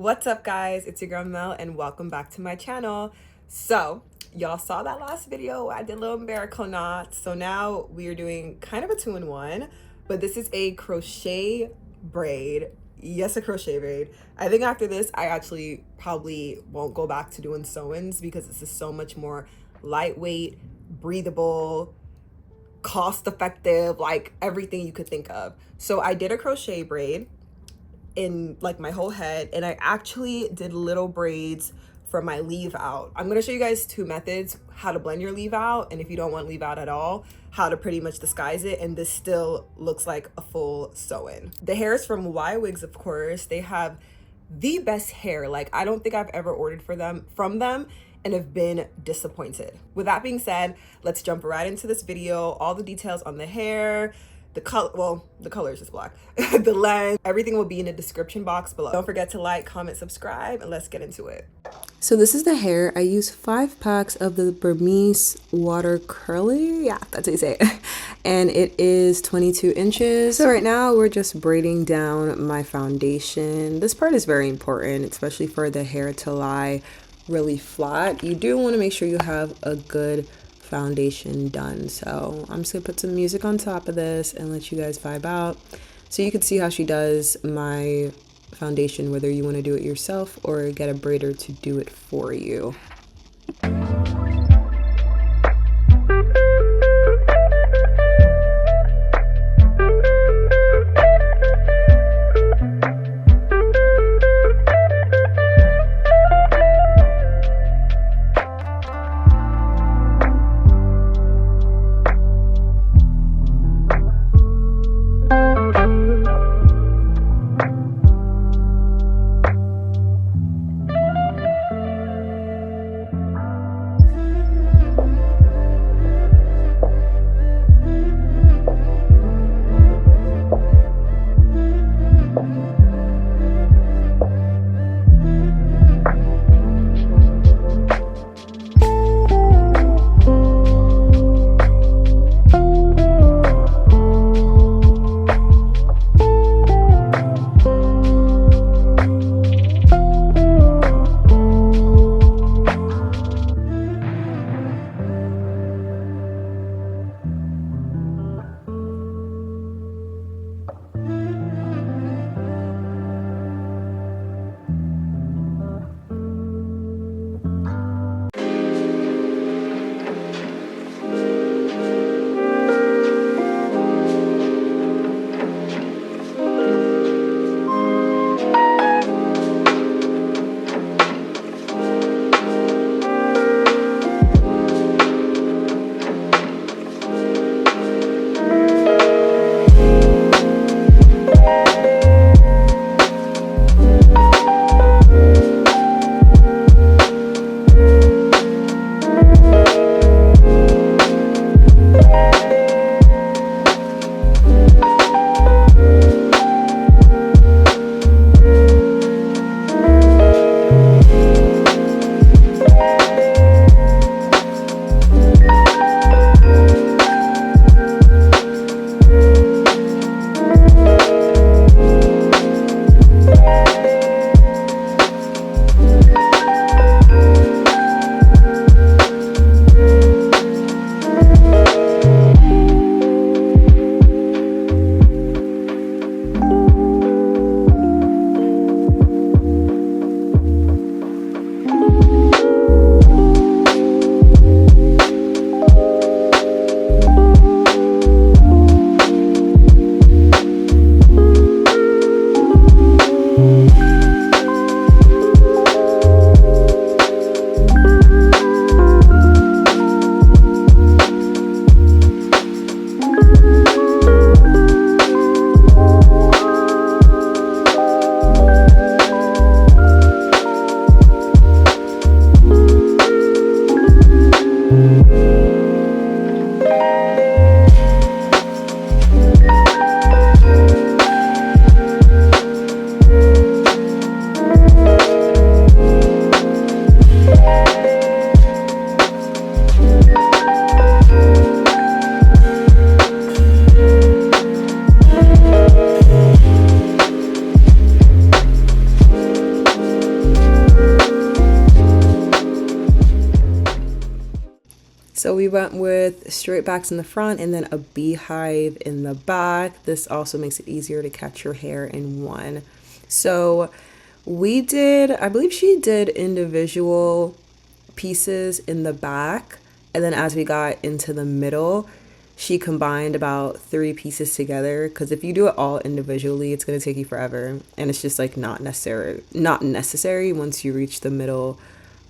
What's up, guys? It's your girl Mel and welcome back to my channel. So y'all saw that last video I did little miracle knots, so now we are doing kind of a two-in-one, but this is a crochet braid. Yes, a crochet braid. I think after this I actually probably won't go back to doing sew-ins because this is so much more lightweight, breathable, cost-effective, like everything you could think of. So I did a crochet braid in like my whole head, and I actually did little braids for my leave out. I'm going to show you guys two methods: how to blend your leave out, and if you don't want leave out at all, how to pretty much disguise it and this still looks like a full sew-in. The hair is from Ywigs, of course. They have the best hair. Like, I don't think I've ever ordered from them and have been disappointed. With that being said, let's jump right into this video. All the details on the hair, the color, well, the color is just black, the length, everything will be in the description box below. Don't forget to like, comment, subscribe, and let's get into it. So this is the hair. I use 5 packs of the Burmese water curly. Yeah, that's how you say it. And it is 22 inches. So right now we're just braiding down my foundation. This part is very important, especially for the hair to lie really flat. You do want to make sure you have a good foundation done. So I'm just gonna put some music on top of this and let you guys vibe out so you can see how she does my foundation, whether you want to do it yourself or get a braider to do it for you. So we went with straight backs in the front and then a beehive in the back. This also makes it easier to catch your hair in one. So we did, I believe she did individual pieces in the back, and then as we got into the middle, she combined about 3 pieces together, because if you do it all individually, it's going to take you forever, and it's just like not necessary once you reach the middle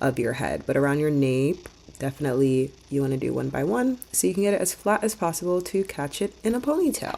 of your head. But around your nape, definitely you want to do one by one so you can get it as flat as possible to catch it in a ponytail.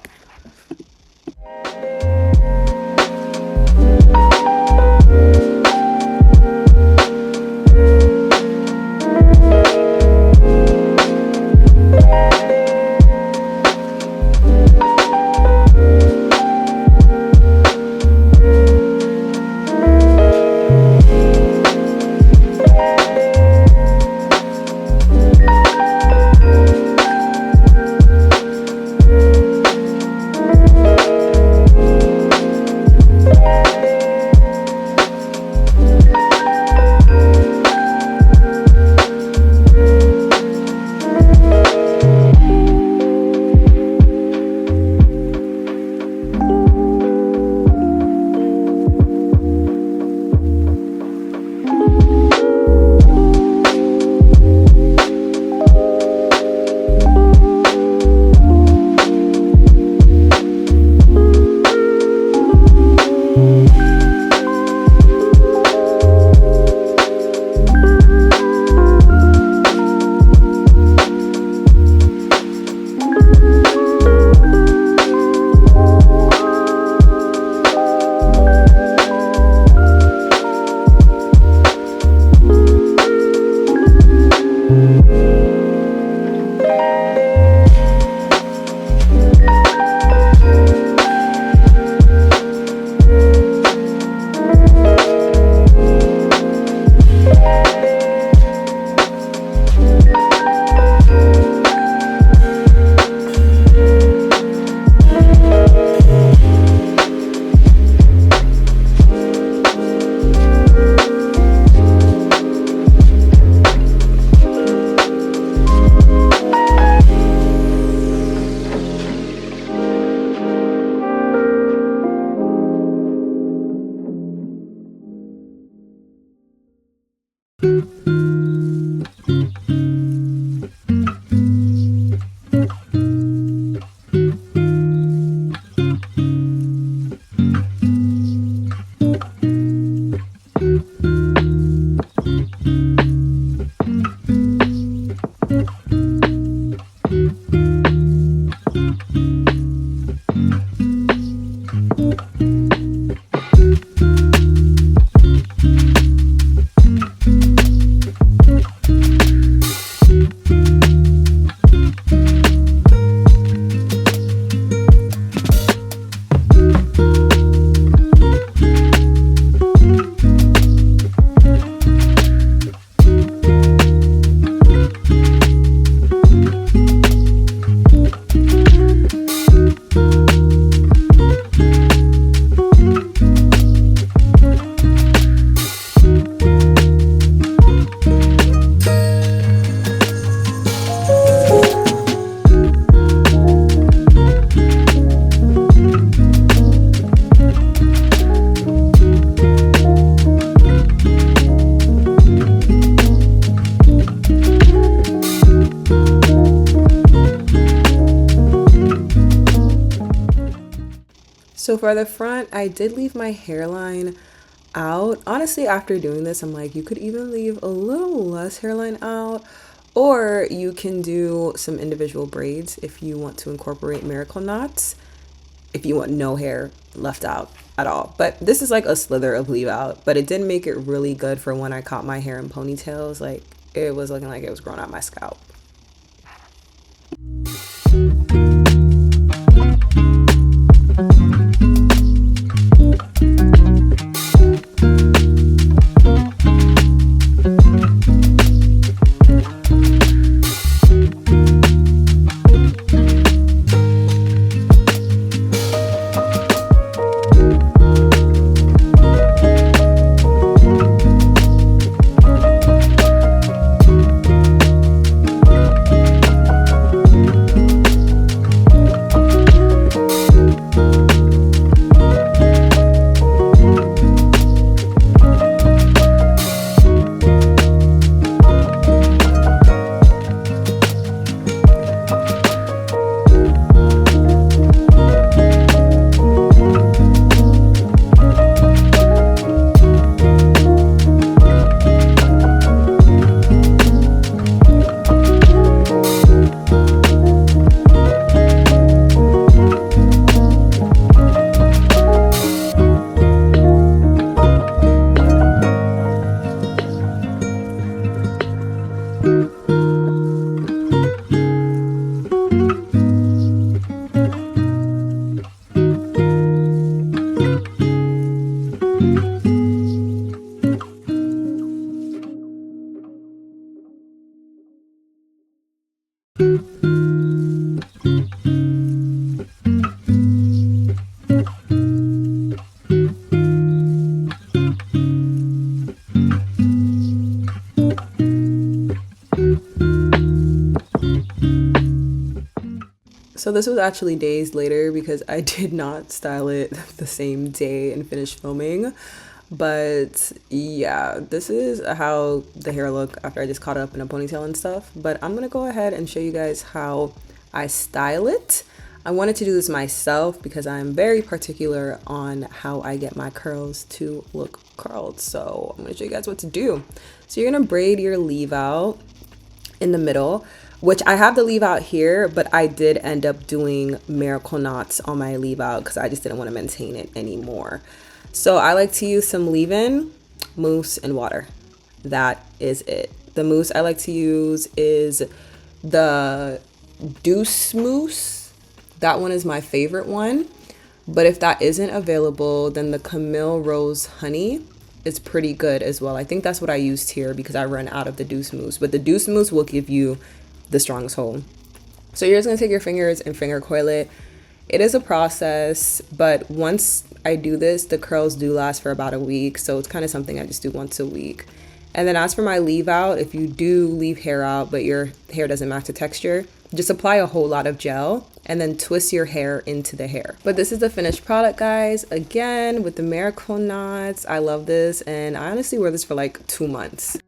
So for the front, I did leave my hairline out. Honestly, after doing this, I'm like, you could even leave a little less hairline out, or you can do some individual braids if you want to incorporate miracle knots, if you want no hair left out at all. But this is like a slither of leave out, but it did make it really good for when I caught my hair in ponytails. Like, it was looking like it was growing out my scalp. So this was actually days later because I did not style it the same day and finish filming. But yeah, this is how the hair looked after I just caught it up in a ponytail and stuff. But I'm gonna go ahead and show you guys how I style it. I wanted to do this myself because I'm very particular on how I get my curls to look curled. So I'm gonna show you guys what to do. So you're gonna braid your leave out in the middle, which I have the leave out here, but I did end up doing miracle knots on my leave out because I just didn't want to maintain it anymore. So I like to use some leave-in, mousse, and water. That is it. The mousse I like to use is the Douce Mousse. That one is my favorite one. But if that isn't available, then the Camille Rose Honey is pretty good as well. I think that's what I used here because I ran out of the Douce Mousse. But the Douce Mousse will give you the strongest hold. So you're just gonna take your fingers and finger coil it. It is a process, but once I do this, the curls do last for about a week. So it's kind of something I just do once a week. And then as for my leave out, if you do leave hair out, but your hair doesn't match the texture, just apply a whole lot of gel and then twist your hair into the hair. But this is the finished product, guys. Again, with the miracle knots. I love this, and I honestly wear this for like 2 months.